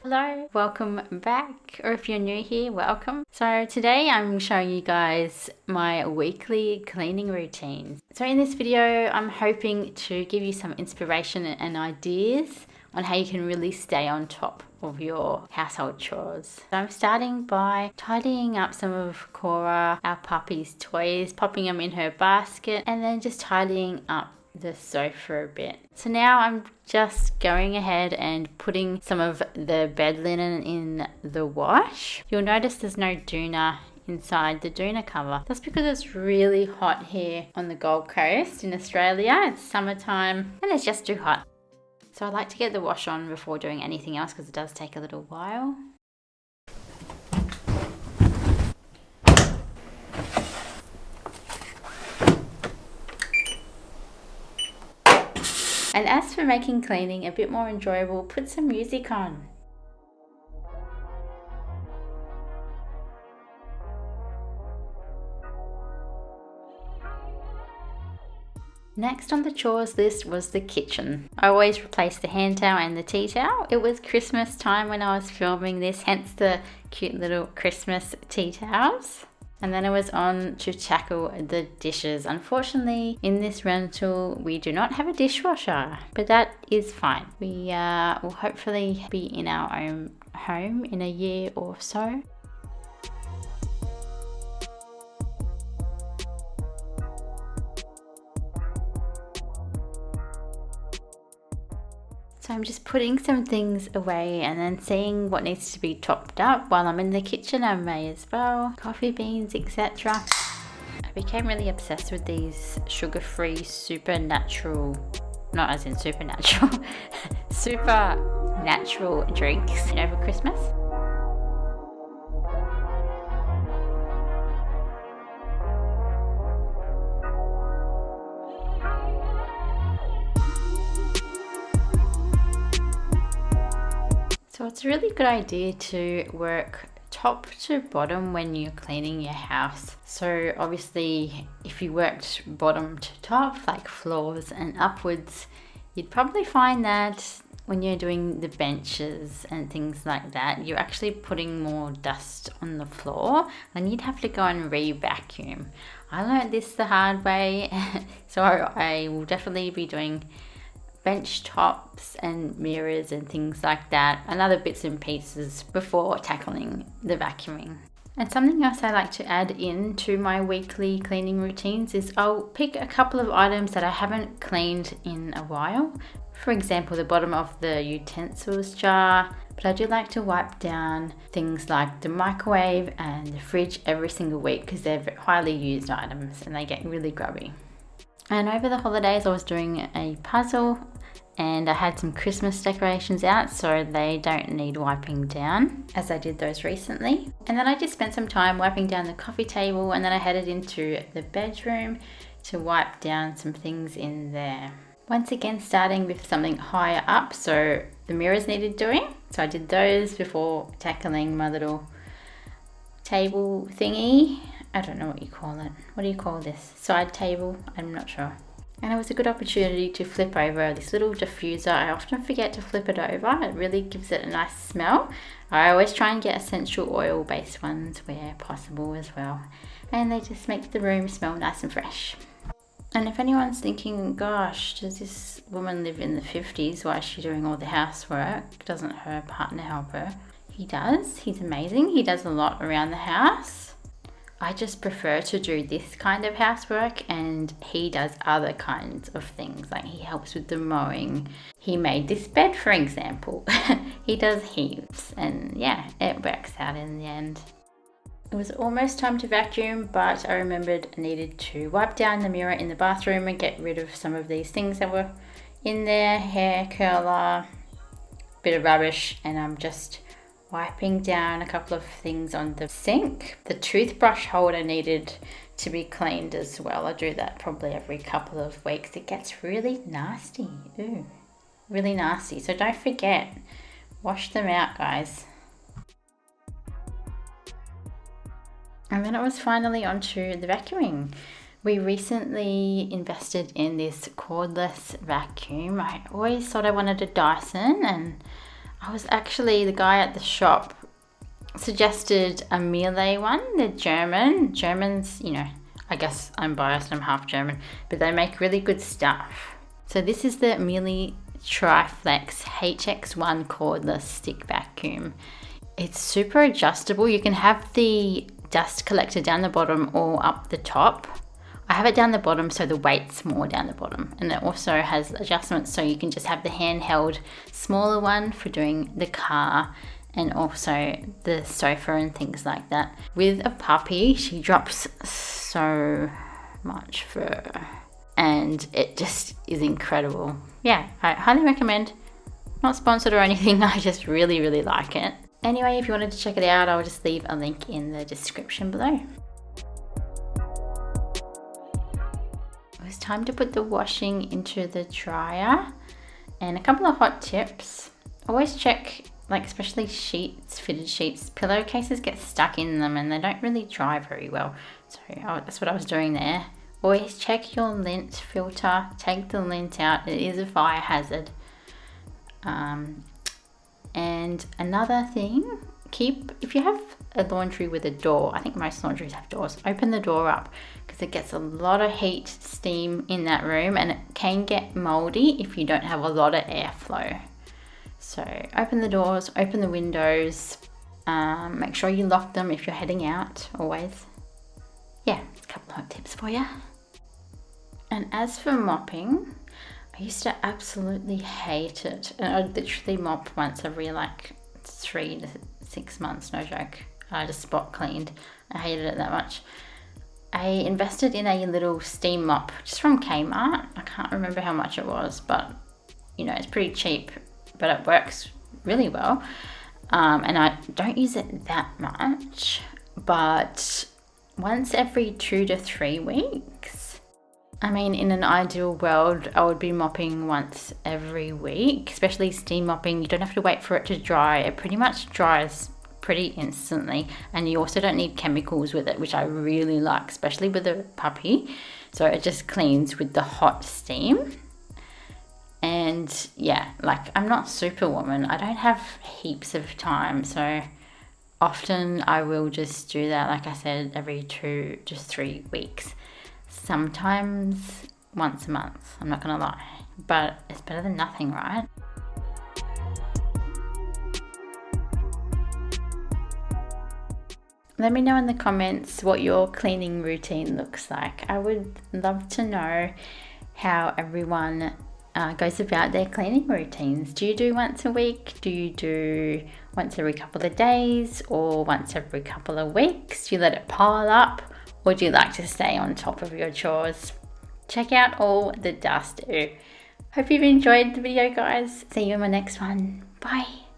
Hello, welcome back, or if you're new here, welcome. So today I'm showing you guys my weekly cleaning routine. So in this video, I'm hoping to give you some inspiration and ideas on how you can really stay on top of your household chores. So I'm starting by tidying up some of Cora, our puppy's toys, popping them in her basket, and then just tidying up the sofa a bit. So now I'm just going ahead and putting some of the bed linen in the wash. You'll notice there's no doona inside the doona cover. That's because it's really hot here on the Gold Coast in Australia. It's summertime and it's just too hot. So I like to get the wash on before doing anything else because it does take a little while. And as for making cleaning a bit more enjoyable, put some music on. Next on the chores list was the kitchen. I always replace the hand towel and the tea towel. It was Christmas time when I was filming this, hence the cute little Christmas tea towels. And then it was on to tackle the dishes. Unfortunately, in this rental, we do not have a dishwasher, but that is fine. We will hopefully be in our own home in a year or so. So I'm just putting some things away and then seeing what needs to be topped up while I'm in the kitchen. I may as well. Coffee beans, etc. I became really obsessed with these sugar-free super natural, not as in supernatural, super natural drinks over Christmas. So it's a really good idea to work top to bottom when you're cleaning your house. So obviously if you worked bottom to top, like floors and upwards, you'd probably find that when you're doing the benches and things like that, you're actually putting more dust on the floor and you'd have to go and re-vacuum. I learned this the hard way, so I will definitely be doing bench tops and mirrors and things like that and other bits and pieces before tackling the vacuuming. And something else I like to add in to my weekly cleaning routines is I'll pick a couple of items that I haven't cleaned in a while. For example, the bottom of the utensils jar, but I do like to wipe down things like the microwave and the fridge every single week because they're highly used items and they get really grubby. And over the holidays, I was doing a puzzle and I had some Christmas decorations out so they don't need wiping down, as I did those recently. And then I just spent some time wiping down the coffee table and then I headed into the bedroom to wipe down some things in there. Once again, starting with something higher up, so the mirrors needed doing. So I did those before tackling my little table thingy. I don't know what you call it. What do you call this? Side table? I'm not sure. And it was a good opportunity to flip over this little diffuser. I often forget to flip it over. It really gives it a nice smell. I always try and get essential oil based ones where possible as well. And they just make the room smell nice and fresh. And if anyone's thinking, gosh, does this woman live in the 50s? Why is she doing all the housework? Doesn't her partner help her? He does. He's amazing. He does a lot around the house. I just prefer to do this kind of housework and he does other kinds of things, like he helps with the mowing. He made this bed, for example. He does heaps and yeah, it works out in the end. It was almost time to vacuum, but I remembered I needed to wipe down the mirror in the bathroom and get rid of some of these things that were in there, hair curler, bit of rubbish, and I'm just wiping down a couple of things on the sink. The toothbrush holder needed to be cleaned as well. I do that probably every couple of weeks. It gets really nasty. Ooh, really nasty. So don't forget, wash them out, guys. And then it was finally onto the vacuuming. We recently invested in this cordless vacuum. I always thought I wanted a Dyson and The guy at the shop suggested a Miele one. They're German. Germans, you know, I guess I'm biased, I'm half German, but they make really good stuff. So this is the Miele Triflex HX1 cordless stick vacuum. It's super adjustable. You can have the dust collector down the bottom or up the top. I have it down the bottom so the weight's more down the bottom, and it also has adjustments so you can just have the handheld smaller one for doing the car and also the sofa and things like that. With a puppy, she drops so much fur and it just is incredible. Yeah, I highly recommend. Not sponsored or anything, I just really, really like it. Anyway, if you wanted to check it out, I'll just leave a link in the description below. It was time to put the washing into the dryer, and a couple of hot tips. Always check, like especially sheets, fitted sheets, pillowcases get stuck in them and they don't really dry very well. So that's what I was doing there. Always check your lint filter, take the lint out, it is a fire hazard. And another thing, if you have a laundry with a door, I think most laundries have doors, open the door up because it gets a lot of heat, steam in that room, and it can get moldy if you don't have a lot of airflow. So open the doors, open the windows, make sure you lock them if you're heading out, always. Yeah, a couple of tips for you. And as for mopping, I used to absolutely hate it. And I'd literally mop once every like 3 to 6 months, no joke. I just spot cleaned. I hated it that much. I invested in a little steam mop just from Kmart. I can't remember how much it was, but you know, it's pretty cheap, but it works really well. And I don't use it that much, but once every 2 to 3 weeks. I mean, in an ideal world, I would be mopping once every week, especially steam mopping. You don't have to wait for it to dry. It pretty much dries pretty instantly, and you also don't need chemicals with it, which I really like, especially with a puppy. So it just cleans with the hot steam. And yeah, like I'm not Superwoman. I don't have heaps of time, so often I will just do that, like I said, every 2 to 3 weeks. Sometimes once a month, I'm not gonna lie, but it's better than nothing, right? Let me know in the comments what your cleaning routine looks like. I would love to know how everyone goes about their cleaning routines. Do you do once a week? Do you do once every couple of days, or once every couple of weeks? Do you let it pile up, or do you like to stay on top of your chores? Check out all the dust. Hope you've enjoyed the video, guys. See you in my next one. Bye.